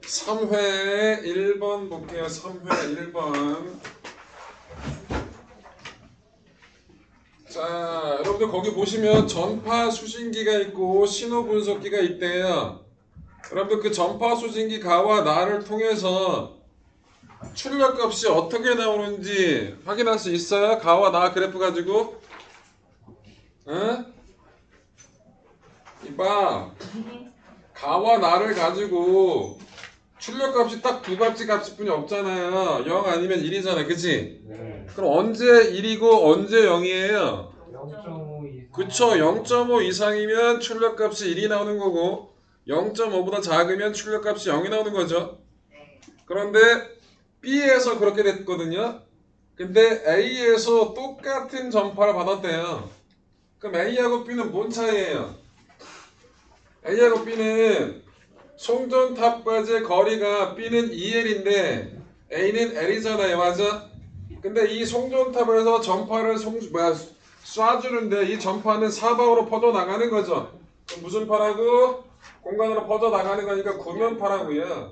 3회 1번 볼게요. 3회 1번. 자, 여러분들 거기 보시면 전파 수신기가 있고 신호 분석기가 있대요. 여러분들 그 전파 수신기 가와 나를 통해서 출력값이 어떻게 나오는지 확인할 수 있어요? 가와 나 그래프 가지고. 응? 이봐. 가와 나를 가지고 출력값이 딱 두 가지 값뿐이 없잖아요. 0 아니면 1이잖아. 그치? 네. 그럼 언제 1이고 언제 0이에요? 0.5 이상. 그쵸. 0.5 이상이면 출력값이 1이 나오는 거고 0.5보다 작으면 출력값이 0이 나오는 거죠. 그런데 B에서 그렇게 됐거든요. 근데 A에서 똑같은 전파를 받았대요. 그럼 A하고 B는 뭔 차이예요? A하고 B는 송전탑까지의 거리가 B는 2L인데 A는 L이잖아요. 맞아? 근데 이 송전탑에서 전파를 쏴주는데 이 전파는 사방으로 퍼져나가는 거죠. 그럼 무슨 파라고? 공간으로 퍼져나가는 거니까 구면파라고요.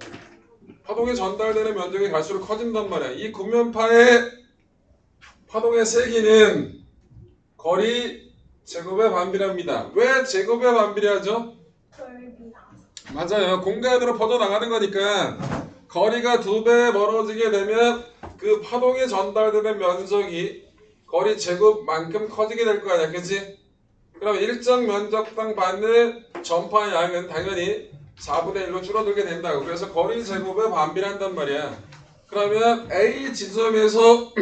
파동이 전달되는 면적이 갈수록 커진단 말이야. 이 구면파의 파동의 세기는 거리 제곱에 반비례합니다. 왜 제곱에 반비례하죠? 맞아요. 공간으로 퍼져나가는 거니까 거리가 2배 멀어지게 되면 그 파동이 전달되는 면적이 거리 제곱만큼 커지게 될 거 아니야. 그치? 그럼 일정 면적당 받는 전파의 양은 당연히 4분의 1로 줄어들게 된다고. 그래서 거리 제곱에 반비례한단 말이야. 그러면 A 지점에서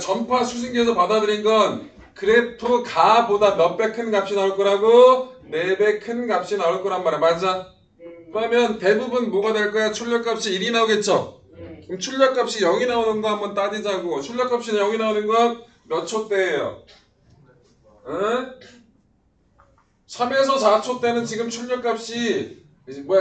전파 수신기에서 받아들인 건 그래프 가보다 몇 배 큰 값이 나올 거라고? 4배 큰 값이 나올 거란 말이야. 맞아? 그러면 대부분 뭐가 될 거야? 출력값이 1이 나오겠죠? 그럼 출력값이 0이 나오는 거 한번 따지자고. 출력값이 0이 나오는 건 몇 초 때예요? 응? 3에서 4초 때는 지금 출력값이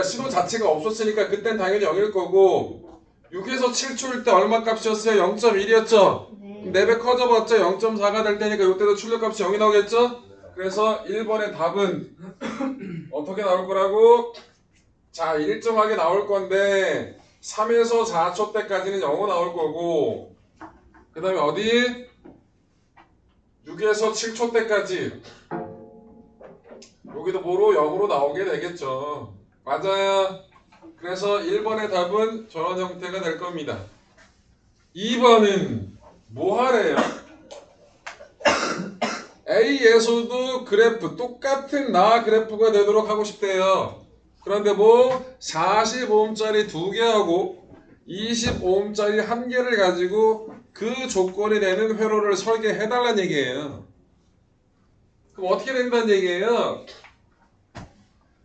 신호 자체가 없었으니까 그땐 당연히 0일 거고 6에서 7초일 때 얼마 값이었어요? 0.1이었죠? 4배 커져봤자 0.4가 될 때니까 이때도 출력값이 0이 나오겠죠? 그래서 1번의 답은 어떻게 나올 거라고? 자, 일정하게 나올 건데 3에서 4초 때까지는 0으로 나올 거고 그 다음에 어디? 6에서 7초 때까지 여기도 뭐로 0으로 나오게 되겠죠. 맞아요. 그래서 1번의 답은 저런 형태가 될 겁니다. 2번은 뭐 하래요? A에서도 그래프 똑같은 나 그래프가 되도록 하고 싶대요. 그런데 뭐 45ohm짜리 2개하고 25ohm짜리 1개를 가지고 그 조건이 되는 회로를 설계해달라는 얘기예요. 그럼 어떻게 된다는 얘기예요?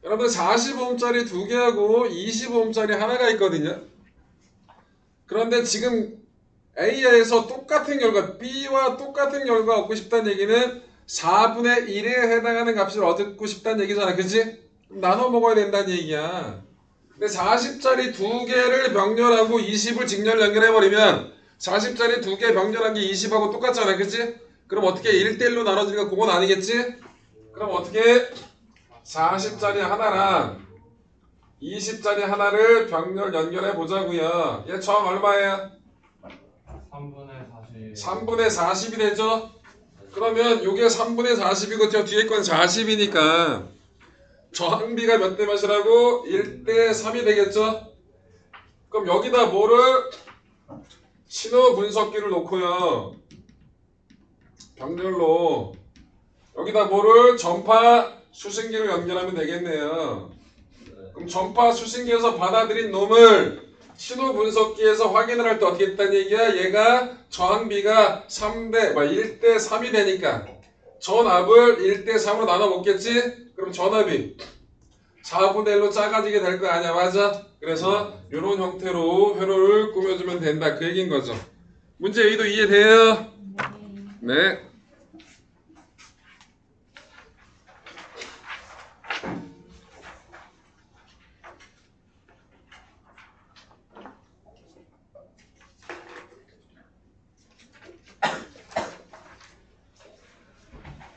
여러분 45ohm짜리 2개하고 25ohm짜리 하나가 있거든요. 그런데 지금 A에서 똑같은 결과 B와 똑같은 결과 얻고 싶다는 얘기는 4분의 1에 해당하는 값을 얻고 싶다는 얘기잖아. 그치? 나눠 먹어야 된다는 얘기야. 근데 40짜리 2개를 병렬하고 20을 직렬 연결해버리면 40짜리 2개 병렬한 게 20하고 똑같잖아. 그치? 그럼 어떻게 1대1로 나눠지니까 그건 아니겠지? 그럼 어떻게 40짜리 하나랑 20짜리 하나를 병렬 연결해 보자고요. 얘 정 얼마예요? 3분의 40. 3분의 40이 되죠? 그러면 요게 3분의 40이고 저 뒤에 건 40이니까 저항비가 몇 대 몇이라고? 1대 3이 되겠죠? 그럼 여기다 뭐를? 신호 분석기를 놓고요. 병렬로 여기다 뭐를? 전파 수신기를 연결하면 되겠네요. 그럼 전파 수신기에서 받아들인 놈을 신호 분석기에서 확인을 할 때 어떻게 했다는 얘기야? 얘가 저항비가 1대 3이 되니까 전압을 1대 3으로 나눠 먹겠지? 그럼 전압이 4분의 1로 작아지게 될 거 아니야. 맞아? 그래서 이런 형태로 회로를 꾸며주면 된다. 그 얘기인 거죠. 문제 A도 이해돼요? 네.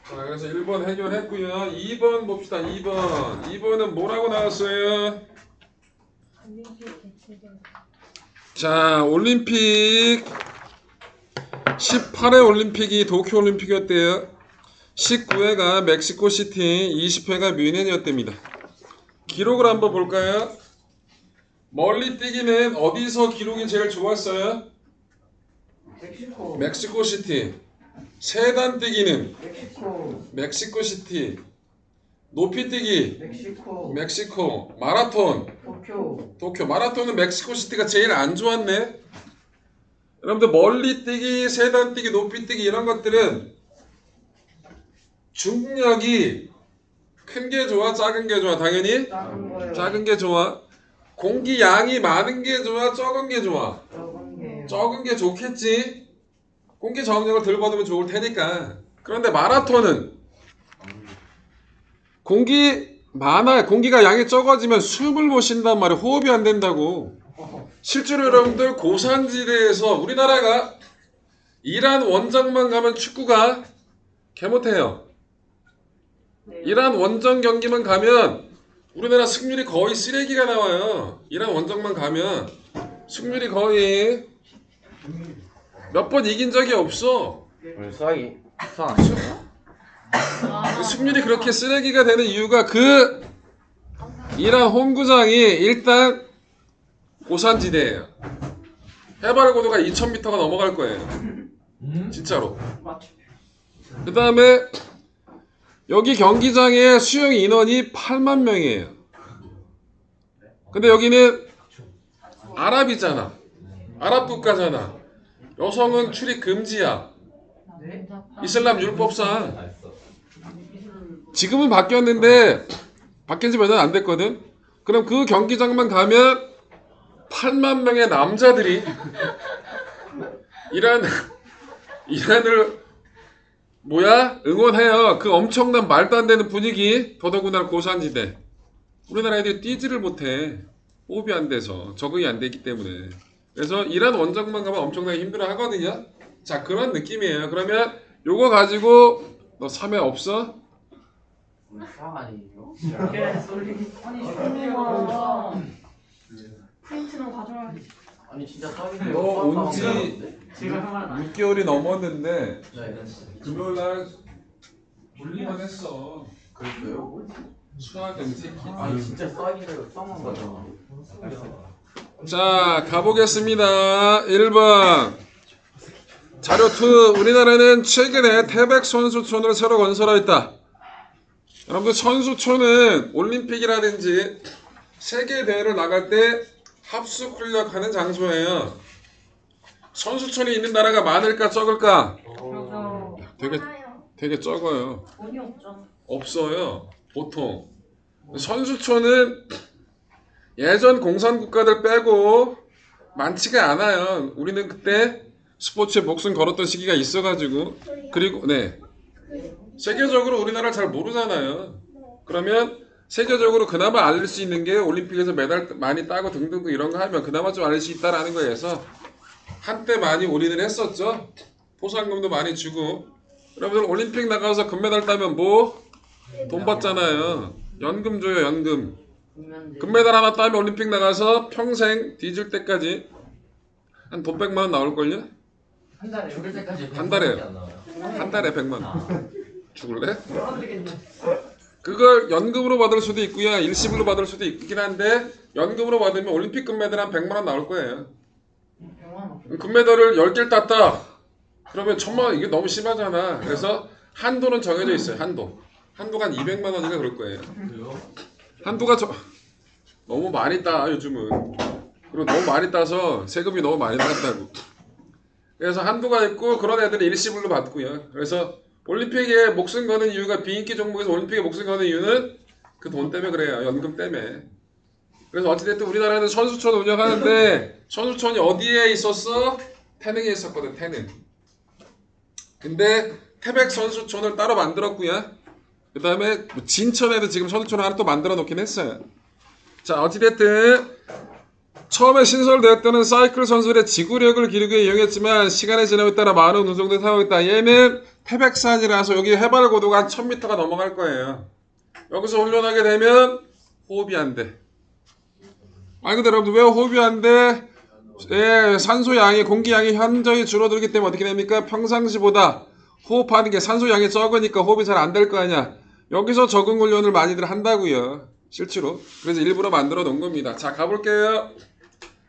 자, 그래서 1번 해결했고요. 2번 봅시다. 2번은 뭐라고 나왔어요? 자, 올림픽 18회 올림픽이 도쿄 올림픽이었대요. 19회가 멕시코시티, 20회가 뮌헨이었답니다. 기록을 한번 볼까요? 멀리뛰기는 어디서 기록이 제일 좋았어요? 멕시코시티. 세단뛰기는 멕시코시티. 높이뛰기 멕시코. 마라톤 도쿄. 마라톤은 멕시코시티가 제일 안 좋았네. 여러분들 멀리뛰기, 세단뛰기, 높이뛰기 이런 것들은 중력이 큰 게 좋아, 작은 게 좋아? 당연히 작은 게 좋아. 공기 양이 많은 게 좋아, 적은 게 좋아? 적은 게 좋겠지. 공기 저항력을 덜 받으면 좋을 테니까. 그런데 마라톤은 공기가 양이 적어지면 숨을 못 쉰단 말이야. 호흡이 안 된다고. 실제로 여러분들 고산지대에서 우리나라가 이란 원정만 가면 축구가 개 못해요. 이란 원정 경기만 가면 우리나라 승률이 거의 쓰레기가 나와요. 이란 원정만 가면 승률이 거의 몇 번 이긴 적이 없어. 승률이 그렇게 쓰레기가 되는 이유가 그 이란 홈구장이 일단 고산지대예요. 해발 고도가 2000m가 넘어갈 거예요. 진짜로. 그 다음에 여기 경기장의 수용 인원이 8만 명이에요. 근데 여기는 아랍이잖아. 아랍 국가잖아. 여성은 출입 금지야. 이슬람 율법상. 지금은 바뀌었는데 바뀐 지 몇 년 안 됐거든. 그럼 그 경기장만 가면 8만 명의 남자들이 이란을 응원해요. 그 엄청난 말도 안 되는 분위기. 더더구나 고산지대. 우리나라 애들이 뛰지를 못해. 호흡이 안 돼서 적응이 안 되기 때문에. 그래서 이란 원정만 가면 엄청나게 힘들어 하거든요. 자, 그런 느낌이에요. 그러면 요거 가지고 너 3회 없어? 아니에요? 아니 주님아 프린트는 가져와야지. 아니 진짜 사기네요. 너 온지 제가 하나 6개월이 넘었는데 네. 금요일날 물리만 했어. 그랬어요? 수학 검색. 아니 진짜 사기네요. 쌍만 가잖아. 자, 가보겠습니다. 1번 자료 2. 우리나라는 최근에 태백 선수촌을 새로 건설하였다. 여러분들 선수촌은 올림픽이라든지 세계 대회를 나갈 때 합숙 훈련하는 장소예요. 선수촌이 있는 나라가 많을까 적을까? 되게 적어요. 돈이 없잖아. 없어요. 보통 선수촌은 예전 공산 국가들 빼고 많지가 않아요. 우리는 그때 스포츠에 목숨 걸었던 시기가 있어가지고. 그리고 네, 세계적으로 우리나라를 잘 모르잖아요. 그러면 세계적으로 그나마 알릴 수 있는 게 올림픽에서 메달 많이 따고 등등 이런 거 하면 그나마 좀 알릴 수 있다라는 거에서 한때 많이 올인을 했었죠. 포상금도 많이 주고. 여러분들 올림픽 나가서 금메달 따면 뭐? 돈 받잖아요. 연금 줘요, 연금. 금메달 하나 따면 올림픽 나가서 평생 뒤질 때까지 한 돈 100만 원 나올걸요? 한 달에 죽을 때까지 한 달에요. 한 달에 100만 원. 죽을래? 그걸 연금으로 받을 수도 있고요. 일시불로 받을 수도 있긴 한데 연금으로 받으면 올림픽 금메달 한 100만 원 나올 거예요. 금메달을 10개를 땄다. 그러면 1000만 원 이게 너무 심하잖아. 그래서 한도는 정해져 있어요. 한도가 한 200만 원인가 그럴 거예요. 한도가 너무 많이 따 요즘은. 그리고 너무 많이 따서 세금이 너무 많이 나갔다고. 그래서 한도가 있고 그런 애들은 일시불로 받고요. 그래서 올림픽에 목숨 거는 이유가 비인기 종목에서 올림픽에 목숨 거는 이유는 그 돈 때문에 그래요. 연금 때문에. 그래서 어찌됐든 우리나라는 선수촌 운영하는데 선수촌이 어디에 있었어? 태능에 있었거든. 태능. 근데 태백 선수촌을 따로 만들었고요. 그 다음에 진천에도 지금 선수촌 하나 또 만들어 놓긴 했어요. 자, 어찌됐든 처음에 신설될 때는 사이클 선수들의 지구력을 기르기 위해 이용했지만 시간이 지남에 따라 많은 운송들이 사용했다. 얘는 태백산이라서 여기 해발 고도가 한 1000m가 넘어갈 거예요. 여기서 훈련하게 되면 호흡이 안 돼. 말 그대로 여러분들 왜 호흡이 안 돼? 예, 산소 양이 공기 양이 현저히 줄어들기 때문에 어떻게 됩니까? 평상시보다 호흡하는 게 산소 양이 적으니까 호흡이 잘 안 될 거 아니야. 여기서 적응 훈련을 많이들 한다고요. 실제로. 그래서 일부러 만들어 놓은 겁니다. 자, 가볼게요.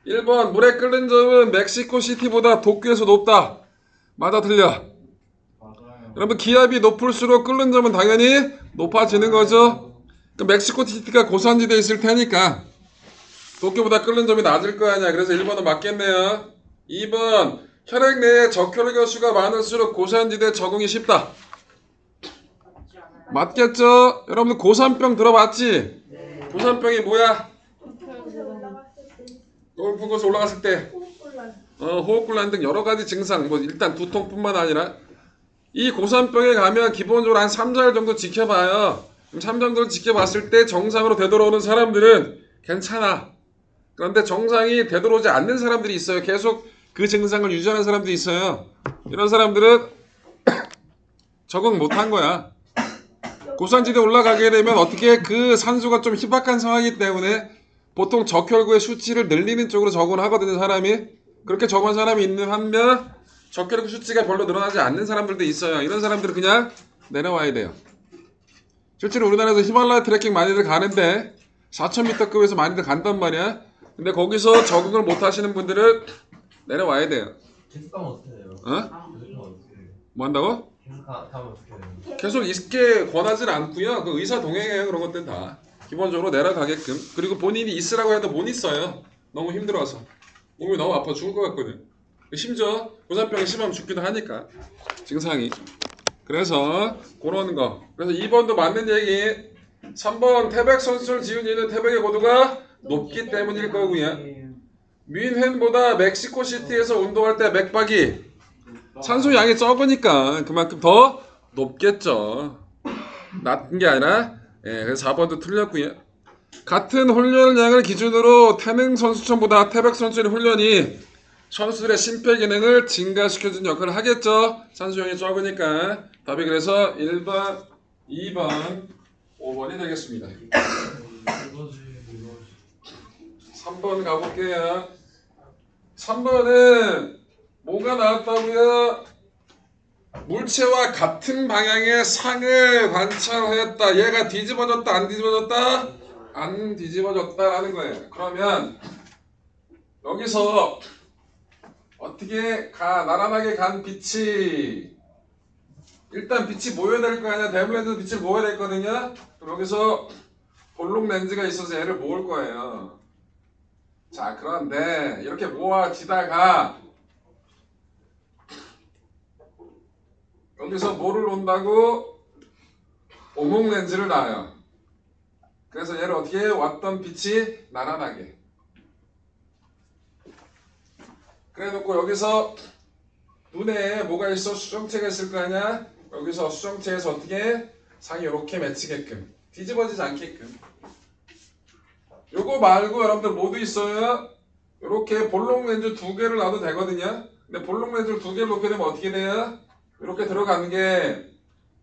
1번 물에 끓는 점은 멕시코시티보다 도쿄에서 높다. 맞아 틀려? 여러분 기압이 높을수록 끓는 점은 당연히 높아지는 거죠. 그 멕시코시티가 고산지대에 있을 테니까 도쿄보다 끓는 점이 낮을 거 아니야. 그래서 1번은 맞겠네요. 2번 혈액 내에 적혈구 수가 많을수록 고산지대에 적응이 쉽다. 맞겠죠? 여러분들 고산병 들어봤지? 고산병이 뭐야? 높은 곳에 올라갔을 때 호흡곤란 등 여러 가지 증상, 뭐 일단 두통뿐만 아니라 이 고산병에 가면 기본적으로 한 3, 4일 정도 지켜봐요. 그럼 3 정도를 지켜봤을 때 정상으로 되돌아오는 사람들은 괜찮아. 그런데 정상이 되돌아오지 않는 사람들이 있어요. 계속 그 증상을 유지하는 사람들이 있어요. 이런 사람들은 적응 못한 거야. 고산지대 올라가게 되면 어떻게 그 산소가 좀 희박한 상황이기 때문에 보통 적혈구의 수치를 늘리는 쪽으로 적응을 하거든요. 사람이. 그렇게 적응한 사람이 있는 반면 적혈구 수치가 별로 늘어나지 않는 사람들도 있어요. 이런 사람들은 그냥 내려와야 돼요. 실제로 우리나라에서 히말라야 트레킹 많이들 가는데 4,000m급에서 많이들 간단 말이야. 근데 거기서 적응을 못 하시는 분들은 내려와야 돼요. 계속 가면 어떻게 돼요? 어? 계속 가면 어떻게 돼요? 뭐 한다고? 계속 가면 어떻게 돼요? 계속 있게 권하진 않고요. 그 의사 동행해요. 그런 것들은 다. 기본적으로 내려가게끔. 그리고 본인이 있으라고 해도 못 있어요. 너무 힘들어서. 몸이 너무 아파 죽을 것 같거든. 심지어 고산병이 심하면 죽기도 하니까. 증상이. 그래서 그런 거. 그래서 2번도 맞는 얘기. 3번 태백 선수를 지은 이유는 태백의 고도가 높기 때문일 거고요. 뮌헨보다 멕시코시티에서 운동할 때 맥박이 산소 양이 적으니까 그만큼 더 높겠죠. 낮은 게 아니라. 예, 그래서 4번도 틀렸고요. 같은 훈련량을 기준으로 태능 선수촌보다 태백 선수의 훈련이 선수들의 심폐기능을 증가시켜주는 역할을 하겠죠. 산소량이 적으니까. 답이 그래서 1번, 2번, 5번이 되겠습니다. 3번 가볼게요. 3번은 뭐가 나왔다고요? 물체와 같은 방향의 상을 관찰하였다. 얘가 뒤집어졌다, 안 뒤집어졌다? 안 뒤집어졌다라는 거예요. 그러면 여기서 어떻게 나란하게 간 빛이 일단 빛이 모여야 될 거 아니야. 대물렌즈도 빛을 모여야 됐거든요. 그럼 여기서 볼록 렌즈가 있어서 얘를 모을 거예요. 자, 그런데 이렇게 모아지다가 여기서 뭐를 놓는다고? 오목 렌즈를 놔요. 그래서 얘를 어떻게 해요? 왔던 빛이 나란하게. 그래 놓고 여기서 눈에 뭐가 있어? 수정체가 있을 거 아니야? 여기서 수정체에서 어떻게 상이 이렇게 맺히게끔 뒤집어지지 않게끔. 요거 말고 여러분들 모두 있어요. 이렇게 볼록 렌즈 2개를 놔도 되거든요. 근데 볼록 렌즈를 2개를 놓게 되면 어떻게 돼요? 이렇게 들어가는 게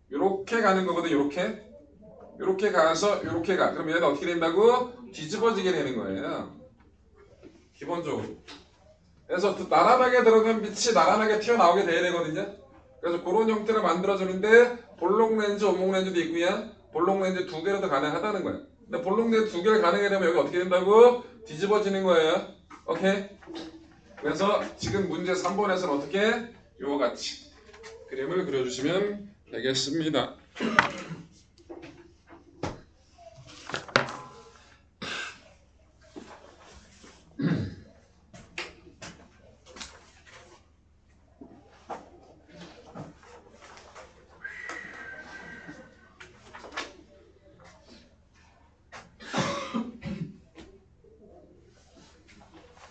이렇게 가는 거거든. 이렇게 가서 이렇게 가. 그럼 얘는 어떻게 된다고? 뒤집어지게 되는 거예요. 기본적으로. 그래서 나란하게 들어간 빛이 나란하게 튀어나오게 돼야 되거든요. 그래서 그런 형태를 만들어주는데 볼록 렌즈, 오목 렌즈도 있고요. 볼록 렌즈 2개로도 가능하다는 거예요. 근데 볼록 렌즈 2개를 가능하게 되면 여기 어떻게 된다고? 뒤집어지는 거예요. 오케이? 그래서 지금 문제 3번에서는 어떻게? 이와 같이 그림을 그려주시면 되겠습니다.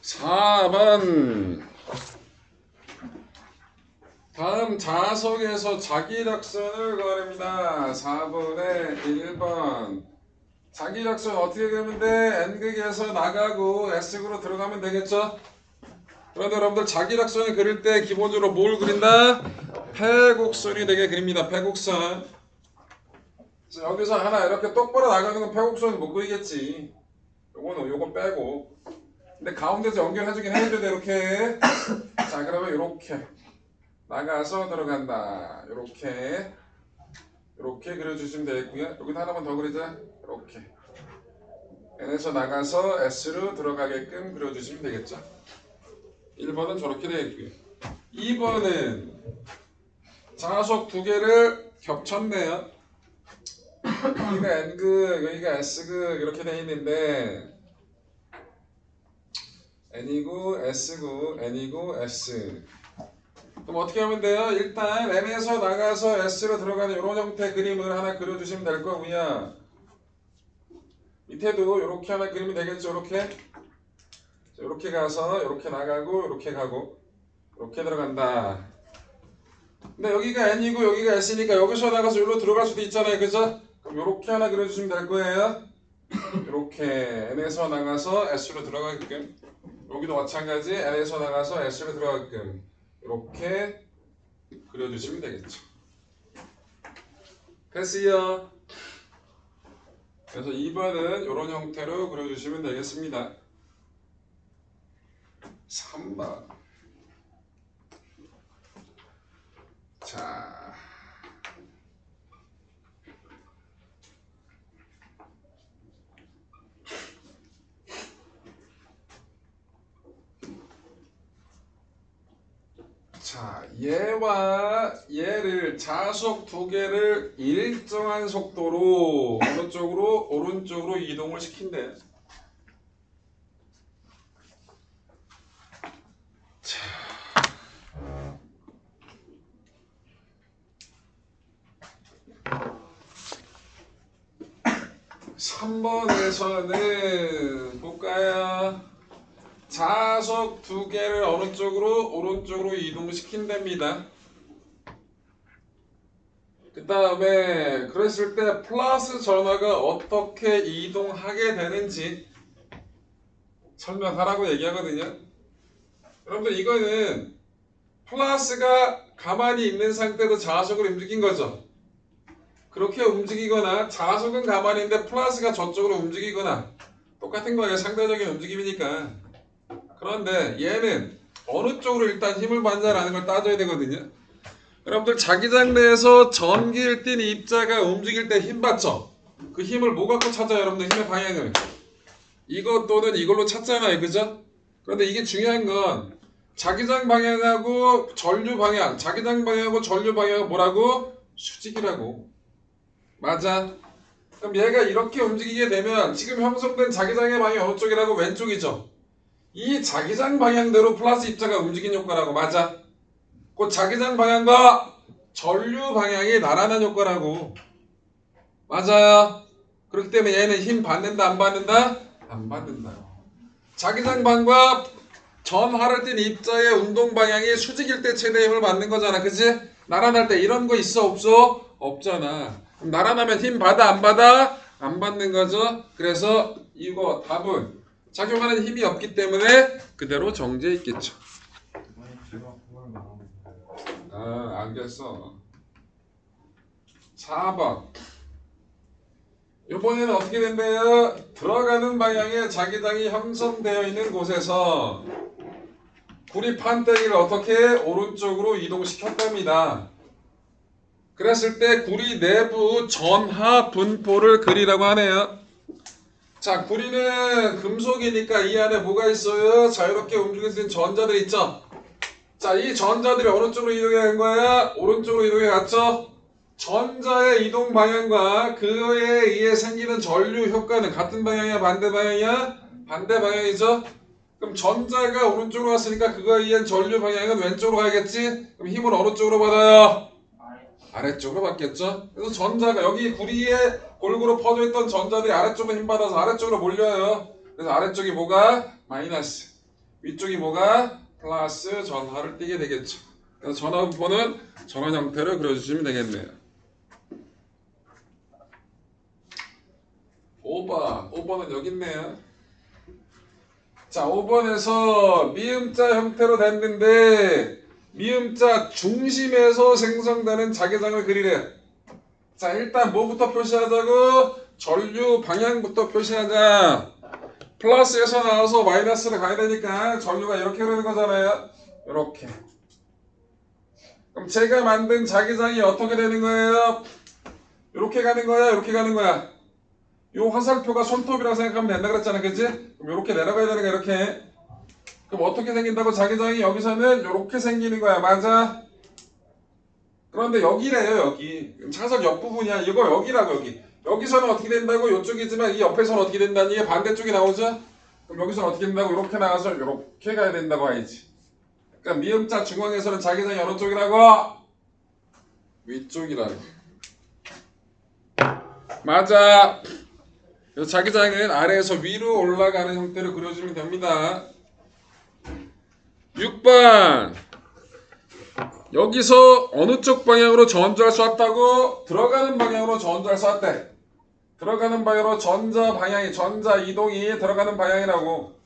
(4번) 다음 자석에서 자기작선을 거립니다. 4번에 1번 자기작선 어떻게 그리면 돼? N극에서 나가고 S극으로 들어가면 되겠죠? 그런데 여러분들 자기작선을 그릴 때 기본적으로 뭘 그린다? 패곡선이 되게 그립니다. 패곡선. 그래서 여기서 하나 이렇게 똑바로 나가는 건 패곡선을 못 그리겠지. 요거 빼고. 근데 가운데서 연결해주긴 해야 돼 이렇게. 자 그러면 이렇게 나가서 들어간다. 이렇게 그려주시면 되겠고요. 여기다 하나만 더 그리자. 이렇게 n에서 나가서 s로 들어가게끔 그려주시면 되겠죠. 1번은 저렇게 되겠고요. 2번은 자석 두 개를 겹쳤네요. 여기가 n극 여기가 s극 이렇게 돼 있는데 n이고 s고 n이고 s. 그럼 어떻게 하면 돼요? 일단 n에서 나가서 s로 들어가는 이런 형태의 그림을 하나 그려주시면 될 거고요. 밑에도 이렇게 하나 그리면 되겠죠. 이렇게 가서 이렇게 나가고 이렇게 가고 이렇게 들어간다. 근데 여기가 n이고 여기가 s니까 여기서 나가서 여기로 들어갈 수도 있잖아요. 그죠? 그럼 이렇게 하나 그려주시면 될 거예요. 이렇게 n에서 나가서 s로 들어가게끔. 여기도 마찬가지 n에서 나가서 s로 들어가게끔 이렇게 그려주시면 되겠죠. 됐어요. 그래서 2번은 이런 형태로 그려주시면 되겠습니다. 3번. 자. 자, 얘와 얘를 자석 두 개를 일정한 속도로 어느 쪽으로 오른쪽으로 이동을 시킨대. 자. 3번에서는 볼까요? 자석 두 개를 어느 쪽으로? 오른쪽으로 이동시킨답니다. 그 다음에 그랬을 때 플러스 전화가 어떻게 이동하게 되는지 설명하라고 얘기하거든요. 여러분들 이거는 플러스가 가만히 있는 상태도 자석을 움직인 거죠. 그렇게 움직이거나 자석은 가만히 있는데 플러스가 저쪽으로 움직이거나 똑같은 거예요. 상대적인 움직임이니까. 그런데 얘는 어느 쪽으로 일단 힘을 받냐라는 걸 따져야 되거든요. 여러분들 자기장 내에서 전기를 띤 입자가 움직일 때 힘 받죠? 그 힘을 뭐 갖고 찾아요? 여러분들 힘의 방향을 이것 또는 이걸로 찾잖아요. 그죠? 그런데 이게 중요한 건 자기장 방향하고 전류 방향, 자기장 방향하고 전류 방향은 뭐라고? 수직이라고. 맞아. 그럼 얘가 이렇게 움직이게 되면 지금 형성된 자기장의 방향이 어느 쪽이라고? 왼쪽이죠. 이 자기장 방향대로 플러스 입자가 움직인 효과라고. 맞아. 그 자기장 방향과 전류 방향이 나란한 효과라고. 맞아요. 그렇기 때문에 얘는 힘 받는다 안 받는다? 안 받는다. 자기장 방과 전하를 띤 입자의 운동 방향이 수직일 때 최대 힘을 받는 거잖아. 그치? 나란할 때 이런 거 있어 없어? 없잖아. 그럼 나란하면 힘 받아 안 받아? 안 받는 거죠. 그래서 이거 답은 작용하는 힘이 없기 때문에 그대로 정지해 있겠죠. 알겠어. 4번. 이번에는 어떻게 된대요? 들어가는 방향에 자기장이 형성되어 있는 곳에서 구리 판때기를 어떻게 오른쪽으로 이동시켰답니다. 그랬을 때 구리 내부 전하 분포를 그리라고 하네요. 자, 구리는 금속이니까 이 안에 뭐가 있어요? 자유롭게 움직일 수 있는 전자들 있죠? 자, 이 전자들이 어느 쪽으로 이동해 간 거야? 오른쪽으로 이동해 갔죠? 전자의 이동 방향과 그에 의해 생기는 전류 효과는 같은 방향이야? 반대 방향이야? 반대 방향이죠? 그럼 전자가 오른쪽으로 갔으니까 그거에 의한 전류 방향은 왼쪽으로 가야겠지? 그럼 힘을 어느 쪽으로 받아요? 아래쪽으로 받겠죠? 그래서 전자가 여기 구리에 골고루 퍼져있던 전자들이 아래쪽으로 힘받아서 아래쪽으로 몰려요. 그래서 아래쪽이 뭐가? 마이너스, 위쪽이 뭐가? 플러스 전하를 띠게 되겠죠. 그래서 전하 분포는 저런 형태로 그려주시면 되겠네요. 5번은 여기 있네요. 자, 5번에서 미음자 형태로 됐는데 미음자 중심에서 생성되는 자기장을 그리래. 자, 일단 뭐부터 표시하자고? 전류 방향부터 표시하자. 플러스에서 나와서 마이너스를 가야 되니까 전류가 이렇게 흐르는 거잖아요. 이렇게. 그럼 제가 만든 자기장이 어떻게 되는 거예요? 이렇게 가는 거야? 이렇게 가는 거야? 요 화살표가 손톱이라고 생각하면 된다 그랬잖아, 그치? 그럼 이렇게 내려가야 되는 거야, 이렇게. 그럼 어떻게 생긴다고? 자기장이 여기서는 이렇게 생기는 거야, 맞아? 그런데 여기래요, 여기. 차선 옆부분이야. 이거 여기라고, 여기. 여기서는 어떻게 된다고? 이쪽이지만 이 옆에서는 어떻게 된다니? 이게 반대쪽이 나오죠? 그럼 여기서는 어떻게 된다고? 이렇게 나가서 이렇게 가야 된다고 해야지. 그러니까 미음자 중앙에서는 자기장이 어느 쪽이라고? 위쪽이라고. 맞아. 그래서 자기장은 아래에서 위로 올라가는 형태로 그려주면 됩니다. 6번. 여기서 어느 쪽 방향으로 전자를 쐈다고? 들어가는 방향으로 전자를 쐈대. 들어가는 방향으로 전자 방향이, 전자 이동이 들어가는 방향이라고.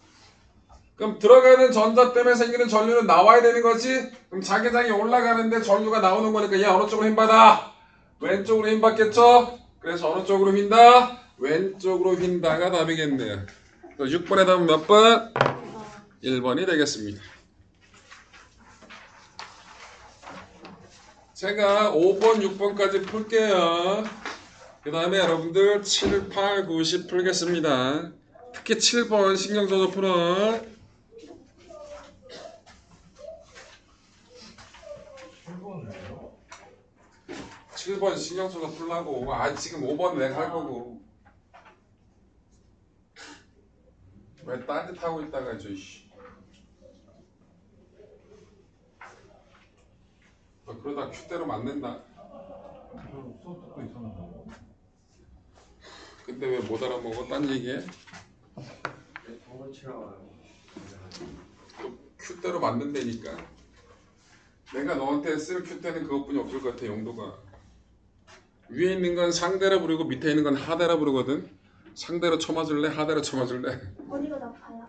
그럼 들어가는 전자 때문에 생기는 전류는 나와야 되는 거지? 그럼 자기장이 올라가는데 전류가 나오는 거니까 얘 어느 쪽으로 힘받아? 왼쪽으로 힘받겠죠? 그래서 어느 쪽으로 휜다? 왼쪽으로 휜다가 답이겠네요. 6번의 답은 몇 번? 1번이 되겠습니다. 제가 5번, 6번까지 풀게요. 그 다음에 여러분들 7, 8, 9, 10 풀겠습니다. 특히 7번 신경 써서 풀어. 7번 신경 써서 풀라고. 지금 5번 내가 할 거고. 왜 딴짓하고 있다가 너 그러다 큐대로 맞는다. 수업 듣고 있었는데. 근데 왜 못 알아먹어? 딴 얘기해? 동을 치러 와요. 큐대로 맞는다니까. 내가 너한테 쓸 큐대는 그것뿐이 없을 것 같아. 용도가. 위에 있는 건 상대로 부르고 밑에 있는 건 하대로 부르거든. 상대로 쳐맞을래? 하대로 쳐맞을래? 어디가 나빠요?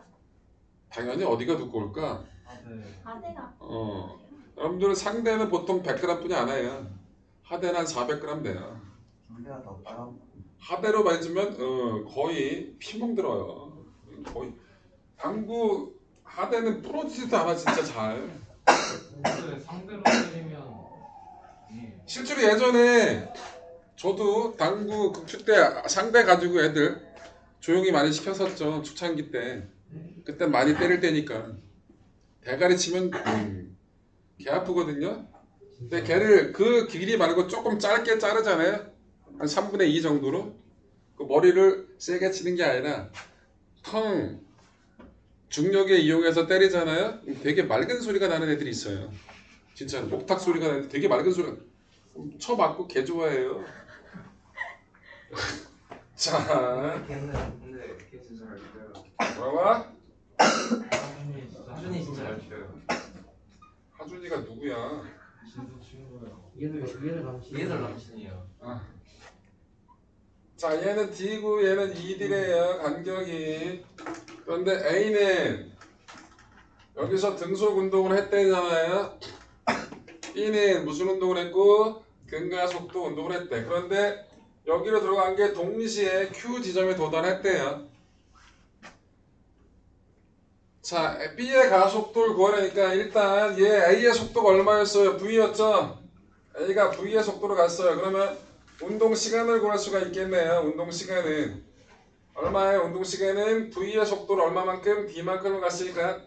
당연히 어디가 두꺼울까? 아, 네. 아대가. 여러분들 상대는 보통 100g뿐이 안 해요. 하대는 한 400g 돼요. 우리가 더 빨아. 하대로 맞으면 거의 피멍 들어요. 거의 당구 하대는 부러지지도 않아 진짜 잘. 근데 상대로 때리면 이게 실제로 예전에 저도 당구 큐 때 상대 가지고 애들 조용히 많이 시켰었죠. 초창기 때. 그때 많이 때릴 때니까 대가리 치면 개 아프거든요. 근데 걔를 그 길이 말고 조금 짧게 자르잖아요. 한 3분의 2 정도로. 그 머리를 세게 치는 게 아니라 텅 중력에 이용해서 때리잖아요. 되게 맑은 소리가 나는 애들이 있어요. 진짜 목탁 소리가 나는데 되게 맑은 소리가. 쳐맞고 개 좋아해요. 자, 근데 걔 진짜 잘 쳐요. 뭐라고? 하준이 진짜 잘 쳐요. 하준이가 누구야? 진수 친구예요. 얘들 남친이에요. 자, 얘는 D고 얘는 D래요. 간격이. 그런데 A는 여기서 등속 운동을 했대잖아요. B는 무슨 운동을 했고 근가속도 운동을 했대. 그런데 여기로 들어간 게 동시에 Q 지점에 도달했대요. 자, B의 가속도를 구하려니까 일단 얘 A의 속도가 얼마였어요? V였죠? A가 V의 속도로 갔어요. 그러면 운동 시간을 구할 수가 있겠네요. 운동 시간은 얼마예요? 운동 시간은 V의 속도를 얼마만큼? D만큼을 갔으니까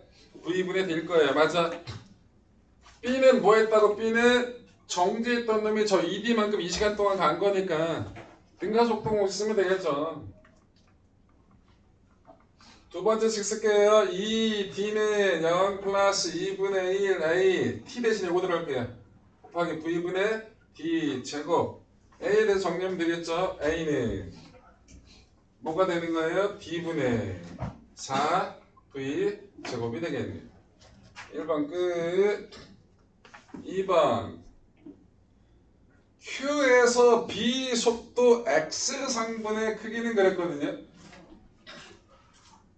V분의 D일 거예요. 맞아. B는 뭐 했다고? B는 정지했던 놈이 저 ED만큼 이 시간 동안 간 거니까 등가속도 공식 쓰면 되겠죠. 두 번째씩 쓸게요. 2D는 0 플러스 2분의 1 A T 대신에 이거 들어갈게요. 곱하기 V분의 D 제곱. A에 대해서 정리하면 되겠죠. A는 뭐가 되는 거예요? D분의 4 V 제곱이 되겠네요. 1번 끝. 2번 Q에서 B 속도 X 상분의 크기는 그랬거든요.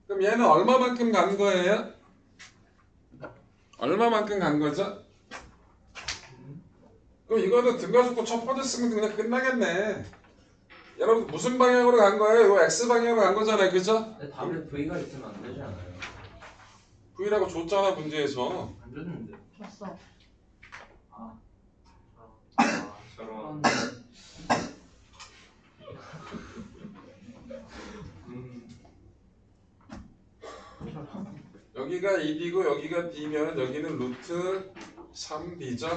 그럼 얘는 얼마만큼 간 거예요? 얼마만큼 간 거죠? 그럼 이거는 등가속도 첫 번째 쓰면 그냥 끝나겠네. 여러분 무슨 방향으로 간 거예요? 이거 X 방향으로 간 거잖아요, 그죠? 근데 답에 V가 있으면 안 되지 않아요? V라고 줬잖아 문제에서. 안 줬는데. 줬어. 저런. 여기가 1이고 여기가 D면 여기는 루트 3D죠?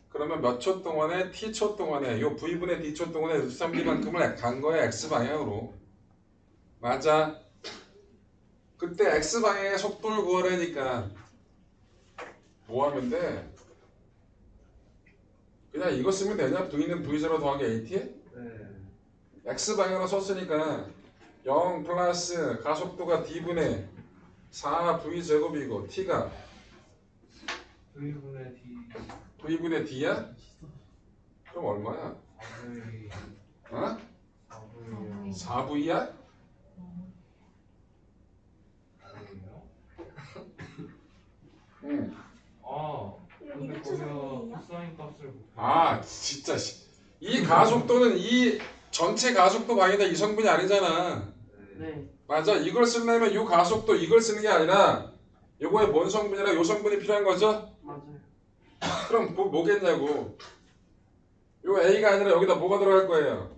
그러면 몇 초 동안에 T초 동안에 요 V분의 D초 동안에 루트 3D만큼을 간 거야 X방향으로. 맞아. 그때 X방향의 속도를 구하라니까 뭐 하면 돼? 그냥 이거 쓰면 되냐? V는 V0 더하기 AT? 네. X방향으로 썼으니까 0 플러스 가속도가 D분의 4V제곱이고 T가 V분의 D V분의 D야? 그럼 얼마야? 4V 어? 4V요 4V야? 응. 아 이거 근데 이거 거기서 추상이에요? 코사인 값을 못 아 진짜 이 가속도는 이 전체 가속도 방이다 이 성분이 아니잖아. 네. 맞아. 이걸 쓰려면 이 가속도 이걸 쓰는 게 아니라 요거에 뭔 성분이라 요 성분이 필요한 거죠? 맞아요. 그럼 뭐겠냐고. 요 A가 아니라 여기다 뭐가 들어갈 거예요?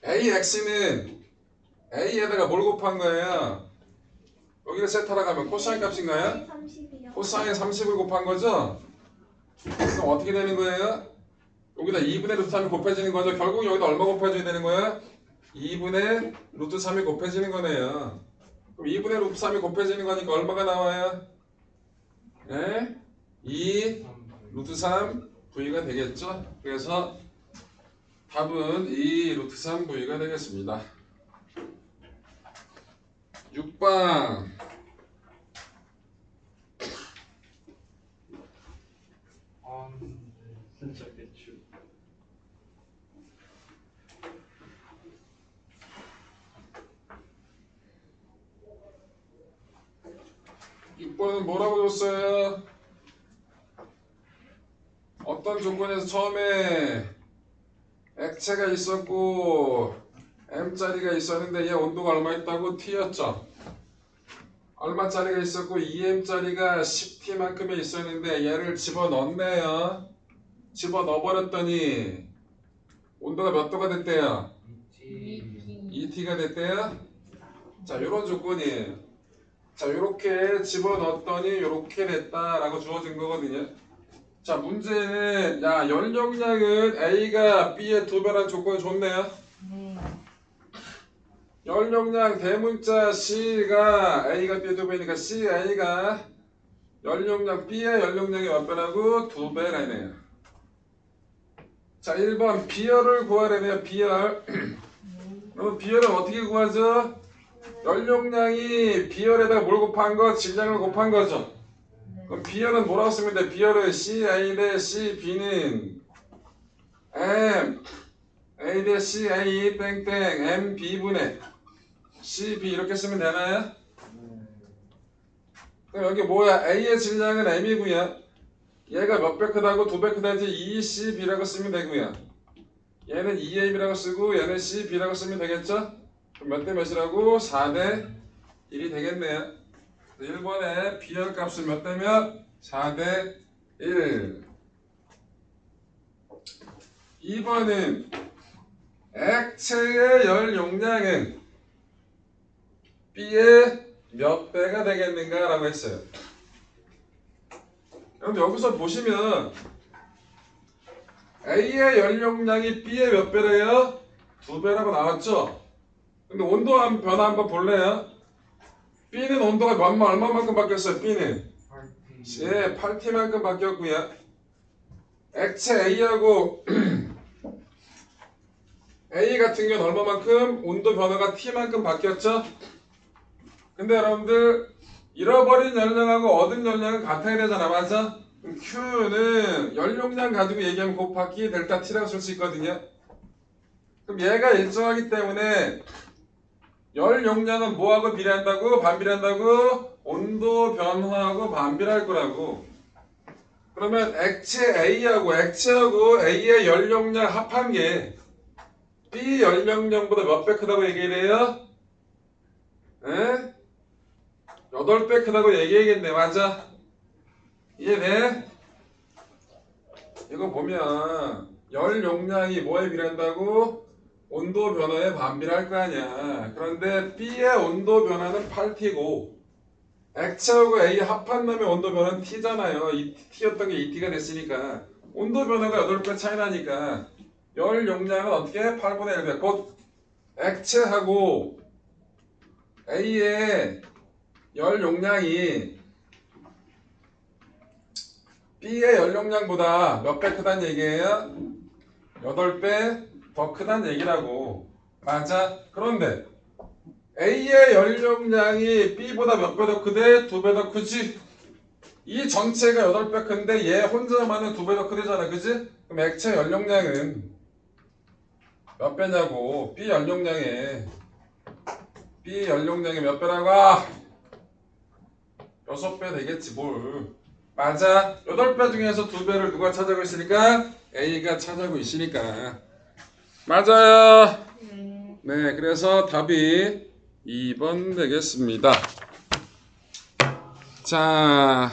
AX는 A에다가 뭘 곱한 거예요? 여기를 세타라 가면 코사인 값인가요? 30이요. 코사인 30을 곱한 거죠? 그럼 어떻게 되는 거예요? 여기다 2분의 루트 3이 곱해지는 거죠? 결국 여기다 얼마 곱해줘야 되는 거야? 2분의 루트 3이 곱해지는 거네요. 그럼 2분의 루트 3이 곱해지는 거니까 얼마가 나와요? 네? 2 루트 3 V가 되겠죠? 그래서 답은 2 루트 3 V가 되겠습니다. 6번 진짜 개추. 이 번은 뭐라고 줬어요? 어떤 조건에서 처음에 액체가 있었고 M짜리가 있었는데 얘 온도가 얼마 있다고? T였죠? 얼마짜리가 있었고 2M짜리가 10T만큼이 있었는데 얘를 집어넣었네요. 집어넣어버렸더니 온도가 몇 도가 됐대요? ET 2T가 됐대요? 자, 요런 조건이에요. 자, 요렇게 집어넣었더니 요렇게 됐다라고 주어진 거거든요. 자, 문제는 야, 연력량은 A가 B의 2배라는 조건이 좋네요. 네. 연력량 대문자 C가 A가 B의 2배니까 CA가 연력량 B의 연력량이 몇 배라고? 2배라네요. 자, 1번 비열을 구하려면 비열. 그럼 비열은 어떻게 구하죠? 연력량이 비열에다가 뭘 곱한 거? 질량을 곱한 거죠. 그럼 비열은 뭐라고 쓰면 돼? 비열은 CA 대 CB는 M A 대 CA 땡땡 MB분의 CB 이렇게 쓰면 되나요? 그럼 여기 뭐야? A의 질량은 M이고요. 얘가 몇 배 크다고? 2배 크다지 2CB라고 쓰면 되고요. 얘는 2AB라고 쓰고 얘는 CB라고 쓰면 되겠죠? 그럼 몇 대 몇이라고? 4대 1이 되겠네요. 1번에 비열 값은 몇 대 몇? 4대 1. 2번은 액체의 열 용량은 B의 몇 배가 되겠는가? 라고 했어요. 그럼 여기서 보시면 A의 열 용량이 B의 몇 배래요? 2배라고 나왔죠? 근데 온도 변화 한번 볼래요? B는 온도가 얼마만큼 바뀌었어요? B는 8T 예, 8T만큼 바뀌었고요. 액체 A하고 A 같은 경우는 얼마만큼? 온도 변화가 T만큼 바뀌었죠? 근데 여러분들 잃어버린 연량하고 얻은 연량은 같아야 되잖아, 맞아? 그럼 Q는 연용량 가지고 얘기하면 곱하기 델타 T라고 쓸 수 있거든요. 그럼 얘가 일정하기 때문에 열 용량은 뭐하고 비례한다고? 반비례한다고? 온도 변화하고 반비례할 거라고. 그러면 액체하고 A의 열 용량 합한 게 B 열명량보다 몇 배 크다고 얘기해요? 에? 8배 크다고 얘기해야겠네. 맞아. 이해돼? 이거 보면 열 용량이 뭐에 비례한다고? 온도 변화에 반비례할 거 아니야. 그런데 B의 온도 변화는 8T고 액체하고 A 합한 다음에 온도 변화는 T잖아요. 이 T였던 게 2T가 됐으니까 온도 변화가 8배 차이 나니까 열 용량은 어떻게? 8분의 1배. 곧 액체하고 A의 열 용량이 B의 열 용량보다 몇 배 크다는 얘기예요? 8배 더 크다는 얘기라고. 맞아? 그런데 A의 열 용량이 B보다 몇 배 더 크대? 2배 더 크지? 이 전체가 8배 큰데 얘 혼자만은 2배 더 크대잖아. 그지? 그럼 액체 열 용량은 몇 배냐고. B 열 용량에 몇 배라고? 6배 되겠지 뭘. 맞아. 8배 중에서 2배를 누가 차지하고 있으니까? A가 차지하고 있으니까. 맞아요. 네, 그래서 답이 2번 되겠습니다. 자.